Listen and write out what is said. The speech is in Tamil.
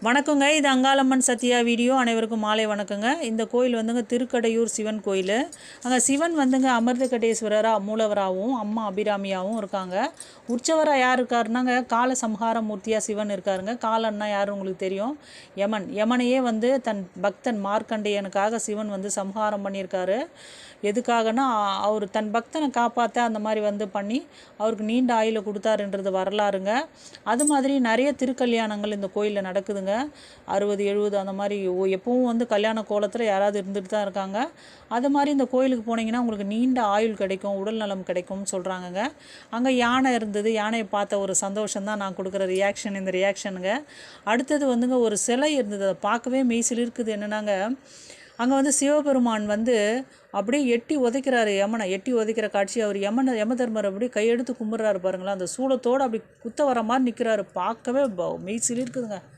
வணக்கங்க. இது அங்காளம்மன் சத்யா வீடியோ. அனைவருக்கும் மாலை வணக்கங்க. இந்த கோயில் வந்துங்க திருக்கடையூர் சிவன் கோயில். அங்கே சிவன் வந்துங்க அமிர்தகடேஸ்வரராக மூலவராகவும் அம்மா அபிராமியாகவும் இருக்காங்க. உற்சவராக யார் இருக்காருனாங்க கால சம்ஹார மூர்த்தியாக சிவன் இருக்காருங்க. காலன்னா யார் உங்களுக்கு தெரியும்? யமன். யமனையே வந்து தன் பக்தன் மார்க்கண்டேயனுக்காக சிவன் வந்து சம்ஹாரம் பண்ணியிருக்காரு. எதுக்காகனா அவர் தன் பக்தனை காப்பாற்ற அந்த மாதிரி வந்து பண்ணி அவருக்கு நீண்ட ஆயுளை கொடுத்தாருன்றது வரலாறுங்க. அது மாதிரி நிறைய திருக்கல்யாணங்கள் இந்த கோயிலில் நடக்குதுங்க. 60 70 அந்த மாதிரி எப்பவும் வந்து கல்யாண கோலத்தில் யாராவது இருந்துட்டு தான் இருக்காங்க. அது மாதிரி இந்த கோயிலுக்கு போனீங்கன்னா உங்களுக்கு நீண்ட ஆயுள் கிடைக்கும், உடல் நலம் கிடைக்கும்னு சொல்கிறாங்கங்க. அங்கே யானை இருந்தது. யானையை பார்த்த ஒரு சந்தோஷம் தான் நான் கொடுக்குற ரியாக்ஷன். இந்த ரியாக்ஷனுங்க. அடுத்தது வந்துங்க ஒரு சிலை இருந்தது. அதை பார்க்கவே மெய்சில் இருக்குது. என்னென்னாங்க அங்கே வந்து சிவபெருமான் வந்து அப்படியே எட்டி உதைக்கிறாரு. யமனை எட்டி உதைக்கிற காட்சி. அவர் யம தர்மர் அப்படியே கையெடுத்து கும்பிட்றாரு பாருங்களேன். அந்த சூளத்தோடு அப்படி குத்த வர மாதிரி நிற்கிறாரு. பார்க்கவே மெய்சில் இருக்குதுங்க.